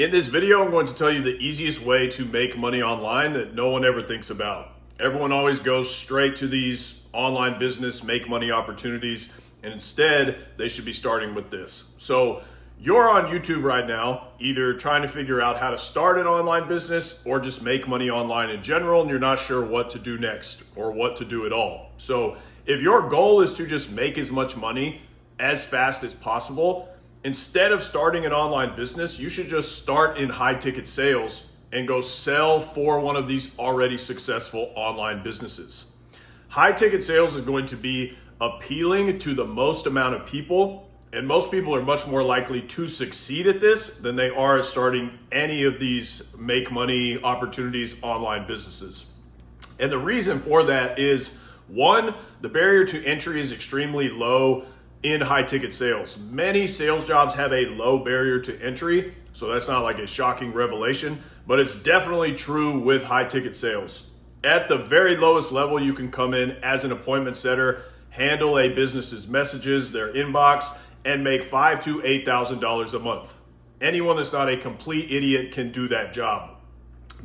In this video, I'm going to tell you the easiest way to make money online that no one ever thinks about. Everyone always goes straight to these online business make money opportunities, and instead they should be starting with this. So you're on YouTube right now, either trying to figure out how to start an online business or just make money online in general, and you're not sure what to do next or what to do at all. So if your goal is to just make as much money as fast as possible, instead of starting an online business, you should just start in high ticket sales and go sell for one of these already successful online businesses. High ticket sales is going to be appealing to the most amount of people, and most people are much more likely to succeed at this than they are at starting any of these make money opportunities online businesses. And the reason for that is, one, the barrier to entry is extremely low in high ticket sales. Many sales jobs have a low barrier to entry, so that's not like a shocking revelation, but it's definitely true with high ticket sales. At the very lowest level, you can come in as an appointment setter, handle a business's messages, their inbox, and make $5,000 to $8,000 a month. Anyone that's not a complete idiot can do that job.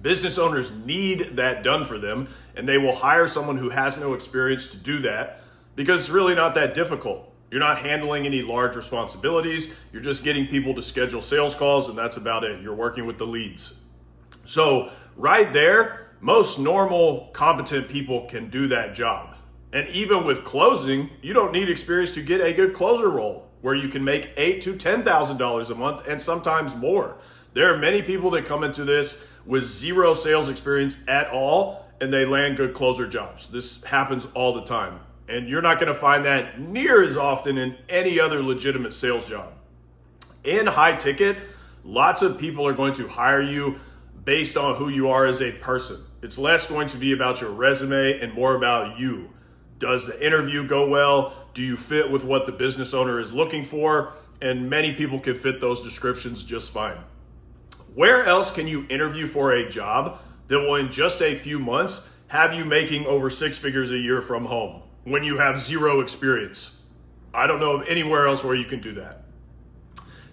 Business owners need that done for them, and they will hire someone who has no experience to do that because it's really not that difficult. You're not handling any large responsibilities. You're just getting people to schedule sales calls, and that's about it. You're working with the leads. So right there, most normal, competent people can do that job. And even with closing, you don't need experience to get a good closer role where you can make $8,000 to $10,000 a month and sometimes more. There are many people that come into this with zero sales experience at all, and they land good closer jobs. This happens all the time. And you're not going to find that near as often in any other legitimate sales job. In high ticket, lots of people are going to hire you based on who you are as a person. It's less going to be about your resume and more about you. Does the interview go well? Do you fit with what the business owner is looking for? And many people can fit those descriptions just fine. Where else can you interview for a job that will in just a few months have you making over six figures a year from home when you have zero experience? I don't know of anywhere else where you can do that.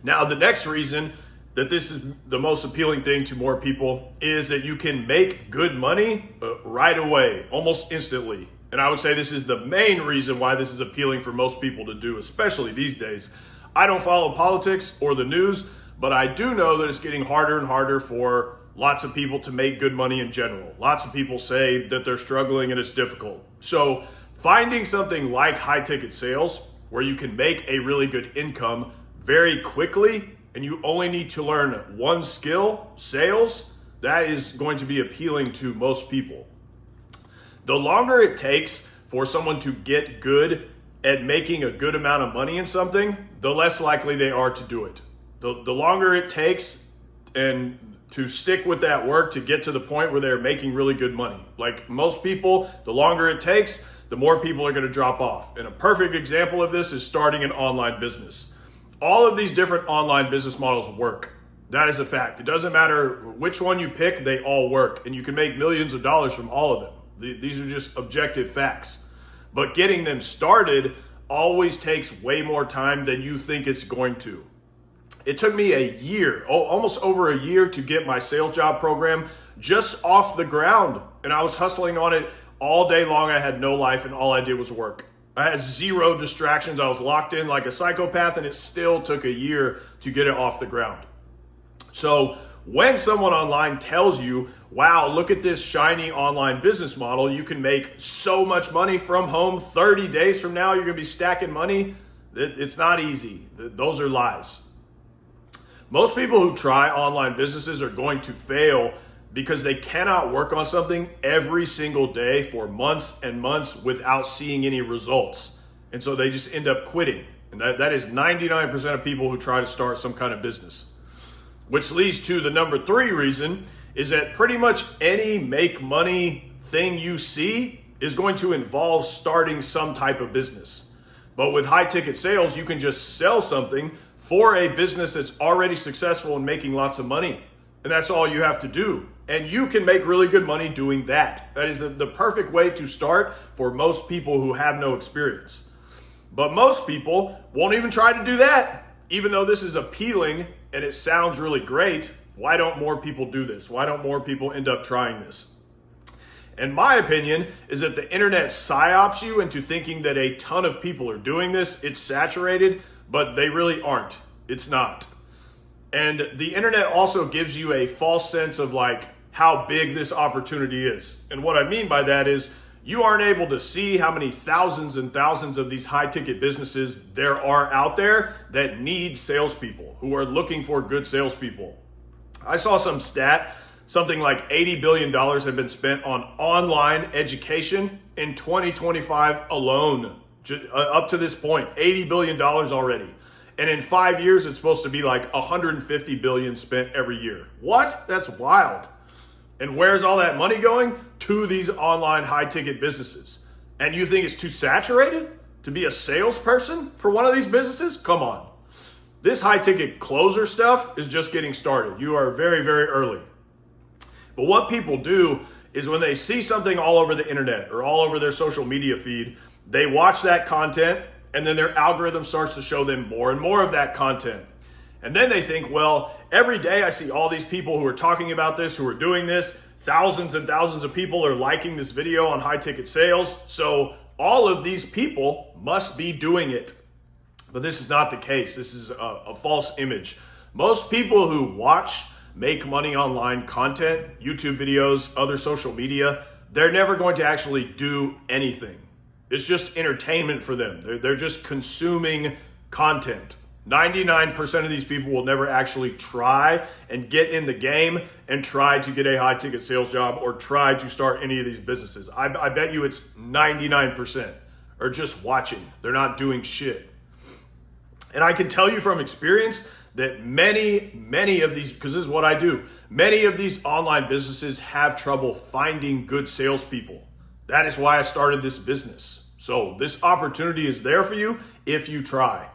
Now, the next reason that this is the most appealing thing to more people is that you can make good money right away, almost instantly. And I would say this is the main reason why this is appealing for most people to do, especially these days. I don't follow politics or the news, but I do know that it's getting harder and harder for lots of people to make good money in general. Lots of people say that they're struggling and it's difficult. So finding something like high ticket sales where you can make a really good income very quickly and you only need to learn one skill, sales, that is going to be appealing to most people. The longer it takes for someone to get good at making a good amount of money in something, the less likely they are to do it. The longer it takes and to stick with that work to get to the point where they're making really good money. Like most people, the longer it takes, the more people are going to drop off. And a perfect example of this is starting an online business. All of these different online business models work. That is a fact. It doesn't matter which one you pick, they all work. And you can make millions of dollars from all of them. These are just objective facts. But getting them started always takes way more time than you think it's going to. It took me a year, almost over a year, to get my sales job program just off the ground. And I was hustling on it all day long. I had no life and all I did was work. I had zero distractions. I was locked in like a psychopath, and it still took a year to get it off the ground. So when someone online tells you, wow, look at this shiny online business model, you can make so much money from home, 30 days from now, you're going to be stacking money. It's not easy. Those are lies. Most people who try online businesses are going to fail because they cannot work on something every single day for months and months without seeing any results. And so they just end up quitting. And that is 99% of people who try to start some kind of business. Which leads to the number 3 reason is that pretty much any make money thing you see is going to involve starting some type of business. But with high ticket sales, you can just sell something for a business that's already successful and making lots of money. And that's all you have to do. And you can make really good money doing that. That is the perfect way to start for most people who have no experience. But most people won't even try to do that. Even though this is appealing and it sounds really great, Why don't more people do this? Why don't more people end up trying this? And my opinion is that the internet psyops you into thinking that a ton of people are doing this. It's saturated, but they really aren't. It's not. And the internet also gives you a false sense of like how big this opportunity is. And what I mean by that is you aren't able to see how many thousands and thousands of these high ticket businesses there are out there that need salespeople, who are looking for good salespeople. I saw some stat, something like $80 billion have been spent on online education in 2025 alone. Up to this point, $80 billion already. And in 5 years, it's supposed to be like $150 billion spent every year. What? That's wild. And where's all that money going? To these online high ticket businesses. And you think it's too saturated to be a salesperson for one of these businesses? Come on. This high ticket closer stuff is just getting started. You are very, very early. But what people do is when they see something all over the internet or all over their social media feed, they watch that content and then their algorithm starts to show them more and more of that content. And then they think, well, every day I see all these people who are talking about this, who are doing this. Thousands and thousands of people are liking this video on high ticket sales. So all of these people must be doing it. But this is not the case. This is a false image. Most people who watch make money online content, YouTube videos, other social media, they're never going to actually do anything. It's just entertainment for them. They're just consuming content. 99% of these people will never actually try and get in the game and try to get a high ticket sales job or try to start any of these businesses. I bet you it's 99% are just watching. They're not doing shit. And I can tell you from experience that many of these, because this is what I do, many of these online businesses have trouble finding good salespeople. That is why I started this business. So this opportunity is there for you if you try.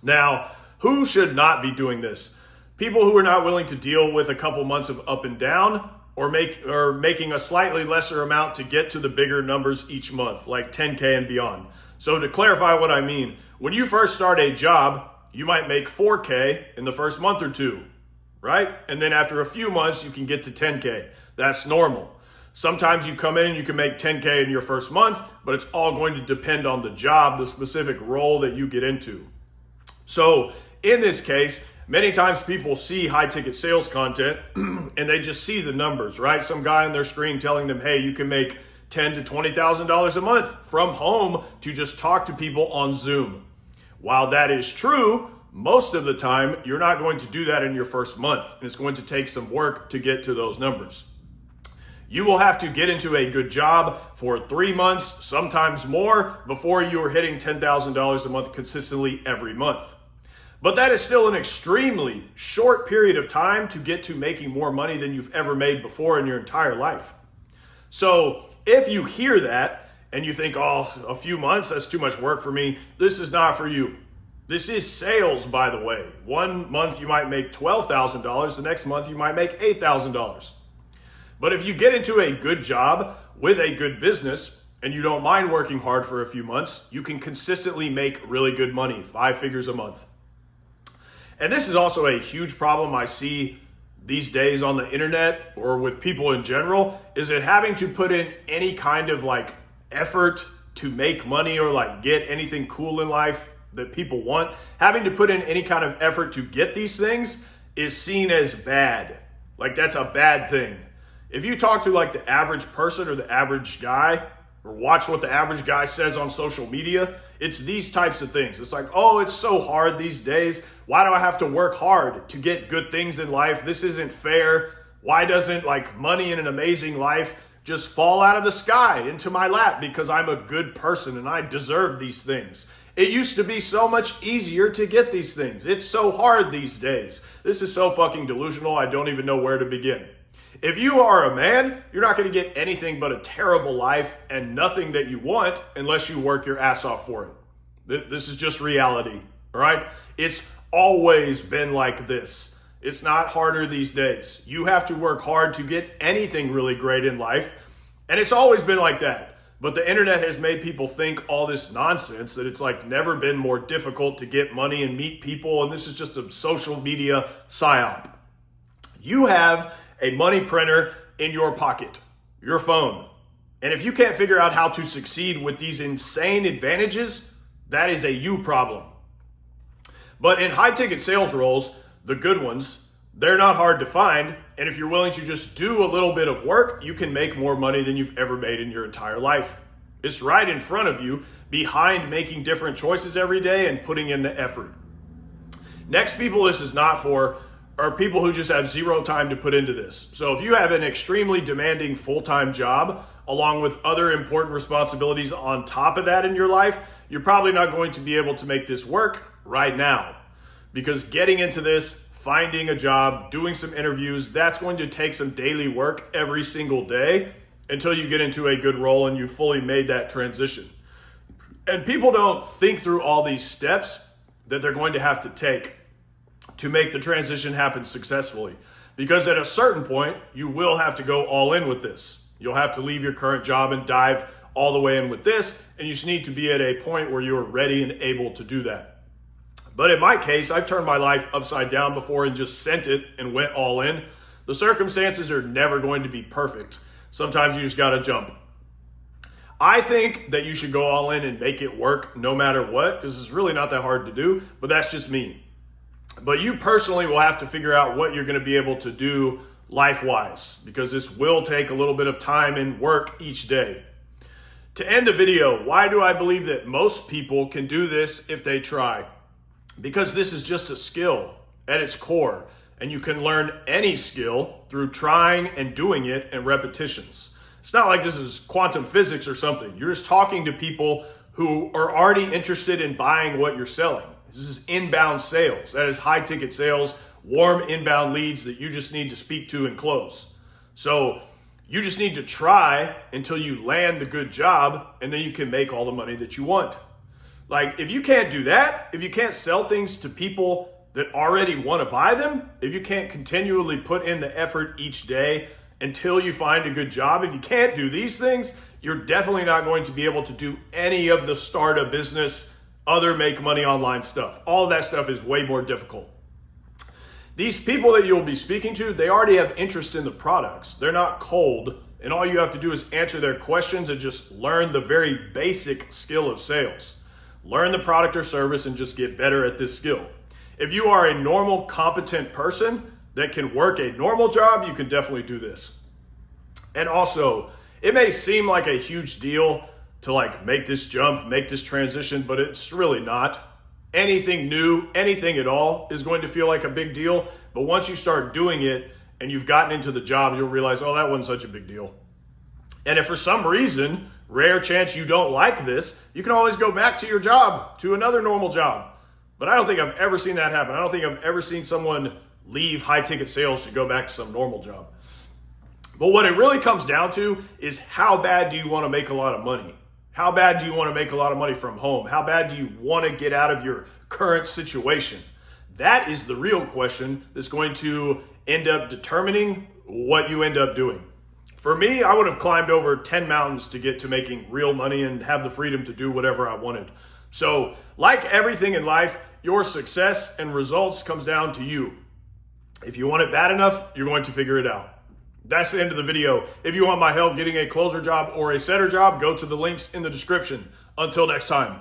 Now, who should not be doing this? People who are not willing to deal with a couple months of up and down or making a slightly lesser amount to get to the bigger numbers each month, like 10K and beyond. So to clarify what I mean, when you first start a job, you might make 4K in the first month or two, right? And then after a few months, you can get to 10K. That's normal. Sometimes you come in and you can make 10K in your first month, but it's all going to depend on the job, the specific role that you get into. So in this case, many times people see high ticket sales content and they just see the numbers, right? Some guy on their screen telling them, hey, you can make $10,000 to $20,000 a month from home to just talk to people on Zoom. While that is true, most of the time, you're not going to do that in your first month. And it's going to take some work to get to those numbers. You will have to get into a good job for 3 months, sometimes more, before you are hitting $10,000 a month consistently every month. But that is still an extremely short period of time to get to making more money than you've ever made before in your entire life. So if you hear that and you think, oh, a few months, that's too much work for me, this is not for you. This is sales, by the way. 1 month you might make $12,000, the next month you might make $8,000. But if you get into a good job with a good business and you don't mind working hard for a few months, you can consistently make really good money, 5 figures a month. And this is also a huge problem I see these days on the internet or with people in general, is that having to put in any kind of like effort to make money or like get anything cool in life that people want, having to put in any kind of effort to get these things is seen as bad. Like that's a bad thing. If you talk to like the average person or the average guy, or watch what the average guy says on social media, it's these types of things. It's like, oh, it's so hard these days. Why do I have to work hard to get good things in life? This isn't fair. Why doesn't like money and an amazing life just fall out of the sky into my lap because I'm a good person and I deserve these things? It used to be so much easier to get these things. It's so hard these days. This is so fucking delusional. I don't even know where to begin. If you are a man, you're not going to get anything but a terrible life and nothing that you want unless you work your ass off for it. This is just reality, all right? It's always been like this. It's not harder these days. You have to work hard to get anything really great in life, and it's always been like that. But the internet has made people think all this nonsense, that it's like never been more difficult to get money and meet people, and this is just a social media psyop. You have a money printer in your pocket, your phone. And if you can't figure out how to succeed with these insane advantages, that is a you problem. But in high ticket sales roles, the good ones, they're not hard to find. And if you're willing to just do a little bit of work, you can make more money than you've ever made in your entire life. It's right in front of you, behind making different choices every day and putting in the effort. Next people this is not for are people who just have zero time to put into this. So if you have an extremely demanding full-time job, along with other important responsibilities on top of that in your life, you're probably not going to be able to make this work right now. Because getting into this, finding a job, doing some interviews, that's going to take some daily work every single day until you get into a good role and you've fully made that transition. And people don't think through all these steps that they're going to have to take to make the transition happen successfully. Because at a certain point, you will have to go all in with this. You'll have to leave your current job and dive all the way in with this, and you just need to be at a point where you're ready and able to do that. But in my case, I've turned my life upside down before and just sent it and went all in. The circumstances are never going to be perfect. Sometimes you just gotta jump. I think that you should go all in and make it work no matter what, because it's really not that hard to do, but that's just me. But you personally will have to figure out what you're gonna be able to do life-wise, because this will take a little bit of time and work each day. To end the video, why do I believe that most people can do this if they try? Because this is just a skill at its core, and you can learn any skill through trying and doing it and repetitions. It's not like this is quantum physics or something. You're just talking to people who are already interested in buying what you're selling. This is inbound sales. That is high ticket sales, warm inbound leads that you just need to speak to and close. So you just need to try until you land the good job, and then you can make all the money that you want. Like, if you can't do that, if you can't sell things to people that already want to buy them, if you can't continually put in the effort each day until you find a good job, if you can't do these things, you're definitely not going to be able to do any of the start a business, other make money online stuff. All of that stuff is way more difficult. These people that you'll be speaking to, they already have interest in the products. They're not cold, and all you have to do is answer their questions and just learn the very basic skill of sales. Learn the product or service and just get better at this skill. If you are a normal, competent person that can work a normal job, you can definitely do this. And also, it may seem like a huge deal to like make this jump, make this transition, but it's really not. Anything new, anything at all is going to feel like a big deal. But once you start doing it and you've gotten into the job, you'll realize, oh, that wasn't such a big deal. And if for some reason, rare chance you don't like this, you can always go back to your job, to another normal job. But I don't think I've ever seen that happen. I don't think I've ever seen someone leave high ticket sales to go back to some normal job. But what it really comes down to is, how bad do you want to make a lot of money? How bad do you want to make a lot of money from home? How bad do you want to get out of your current situation? That is the real question that's going to end up determining what you end up doing. For me, I would have climbed over 10 mountains to get to making real money and have the freedom to do whatever I wanted. So, like everything in life, your success and results comes down to you. If you want it bad enough, you're going to figure it out. That's the end of the video. If you want my help getting a closer job or a setter job, go to the links in the description. Until next time.